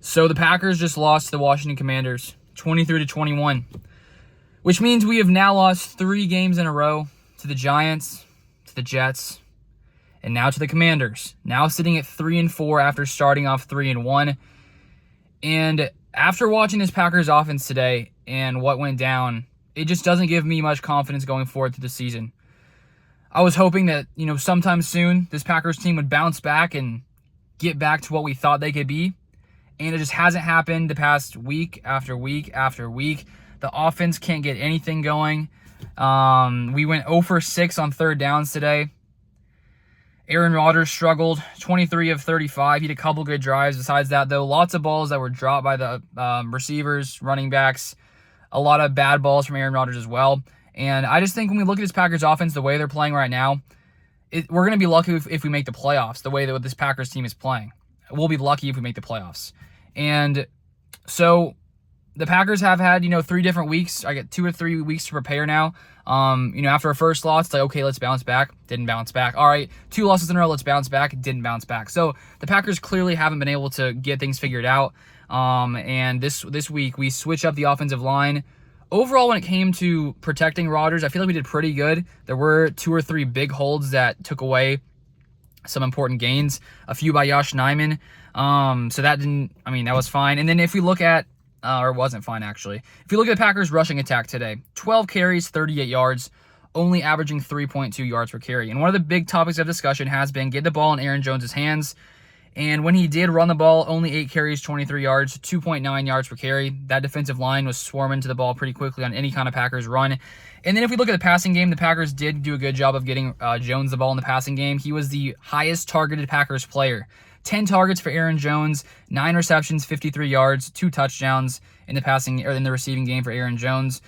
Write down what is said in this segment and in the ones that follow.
So the Packers just lost to the Washington Commanders, 23-21, which means we have now lost 3 games in a row to the Giants, to the Jets, and now to the Commanders. Now sitting at 3-4 after starting off 3-1. And after watching this Packers offense today and what went down, it just doesn't give me much confidence going forward through the season. I was hoping that, sometime soon this Packers team would bounce back and get back to what we thought they could be. And it just hasn't happened the past week after week after week. The offense can't get anything going. We went 0 for 6 on third downs today. Aaron Rodgers struggled, 23 of 35. He had a couple good drives. Besides that, though, lots of balls that were dropped by the receivers, running backs. A lot of bad balls from Aaron Rodgers as well. And I just think when we look at this Packers offense, the way they're playing right now, we're going to be lucky if we make the playoffs, the way that this Packers team is playing. We'll be lucky if we make the playoffs. And so the Packers have had, 3 different weeks. I get 2 or 3 weeks to prepare now. After a first loss, it's like, okay, let's bounce back. Didn't bounce back. All right, 2 losses in a row, let's bounce back. Didn't bounce back. So the Packers clearly haven't been able to get things figured out. And this week, we switched up the offensive line. Overall, when it came to protecting Rodgers, I feel like we did pretty good. There were 2 or 3 big holds that took away some important gains. A few by Josh Nijman. So that was fine. And then if we look at, or it wasn't fine actually. If you look at the Packers rushing attack today, 12 carries, 38 yards, only averaging 3.2 yards per carry. And one of the big topics of discussion has been get the ball in Aaron Jones' hands. And when he did run the ball, only 8 carries, 23 yards, 2.9 yards per carry. That defensive line was swarming to the ball pretty quickly on any kind of Packers run. And then if we look at the passing game, the Packers did do a good job of getting Jones the ball in the passing game. He was the highest targeted Packers player. 10 targets for Aaron Jones, 9 receptions, 53 yards, 2 touchdowns in the receiving game for Aaron Jones.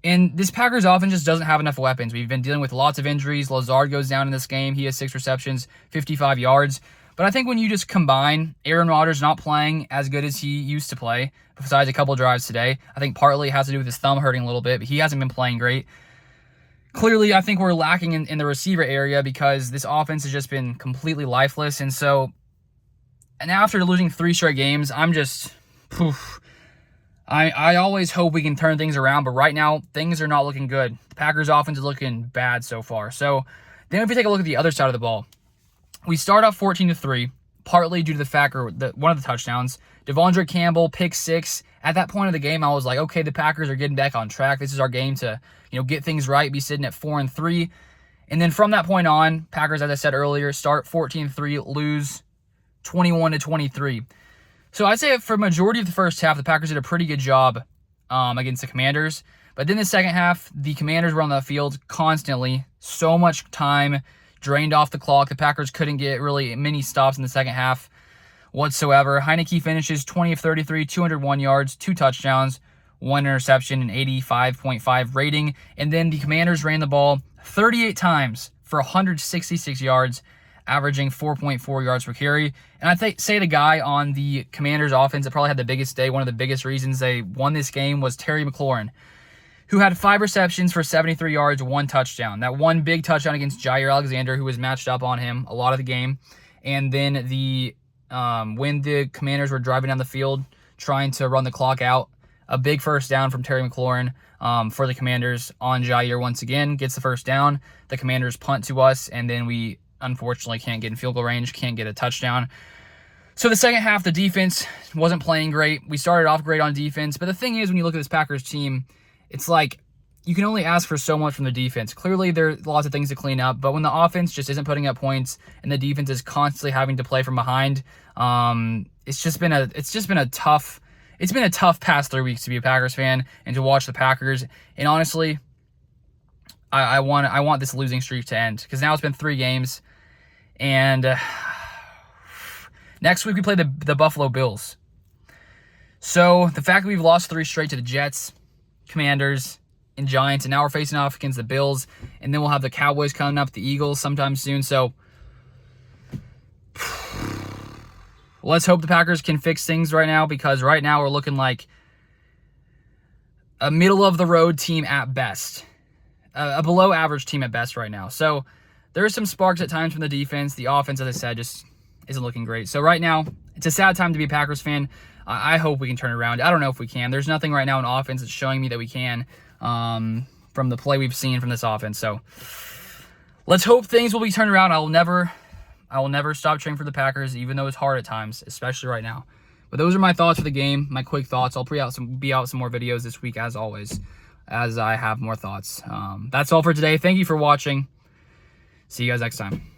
And this Packers offense just doesn't have enough weapons. We've been dealing with lots of injuries. Lazard goes down in this game. He has 6 receptions, 55 yards. But I think when you just combine Aaron Rodgers not playing as good as he used to play, besides a couple drives today, I think partly it has to do with his thumb hurting a little bit, but he hasn't been playing great. Clearly, I think we're lacking in the receiver area because this offense has just been completely lifeless. And after losing 3 straight games, I'm just, I always hope we can turn things around, but right now, things are not looking good. The Packers offense is looking bad so far. So then if we take a look at the other side of the ball, we start off 14-3, partly due to the fact one of the touchdowns. Devondre Campbell, pick 6. At that point of the game, I was like, okay, the Packers are getting back on track. This is our game to, get things right, be sitting at 4-3. And then from that point on, Packers, as I said earlier, start 14-3, lose 21-23. So I'd say for majority of the first half, the Packers did a pretty good job against the Commanders. But then the second half, the Commanders were on the field constantly. So much time drained off the clock. The Packers couldn't get really many stops in the second half whatsoever. Heineke finishes 20 of 33, 201 yards, 2 touchdowns, 1 interception, and 85.5 rating. And then the Commanders ran the ball 38 times for 166 yards, averaging 4.4 yards per carry. And I say the guy on the Commanders offense that probably had the biggest day, one of the biggest reasons they won this game was Terry McLaurin, who had 5 receptions for 73 yards, 1 touchdown. That one big touchdown against Jair Alexander, who was matched up on him a lot of the game. And then when the Commanders were driving down the field, trying to run the clock out, a big first down from Terry McLaurin for the Commanders on Jair once again, gets the first down. The Commanders punt to us, and then we unfortunately can't get in field goal range, can't get a touchdown. So the second half, the defense wasn't playing great. We started off great on defense, but the thing is, when you look at this Packers team, it's like you can only ask for so much from the defense. Clearly, there are lots of things to clean up, but when the offense just isn't putting up points and the defense is constantly having to play from behind, it's been a tough past 3 weeks to be a Packers fan and to watch the Packers. And honestly, I want this losing streak to end because now it's been 3 games, and next week we play the Buffalo Bills. So the fact that we've lost 3 straight to the Jets, Commanders, and Giants, and now we're facing off against the Bills, and then we'll have the Cowboys coming up, the Eagles sometime soon. So let's hope the Packers can fix things right now, because right now we're looking like a middle-of-the-road team at best, a below-average team at best right now. So there are some sparks at times from the defense. The offense, as I said, just isn't looking great. So right now, It's a sad time to be a Packers fan. I hope we can turn it around. I don't know if we can. There's nothing right now in offense that's showing me that we can from the play we've seen from this offense. So let's hope things will be turned around. I will never stop cheering for the Packers, even though it's hard at times, especially right now. But those are my thoughts for the game, my quick thoughts. I'll be out some more videos this week, as always, as I have more thoughts. That's all for today. Thank you for watching. See you guys next time.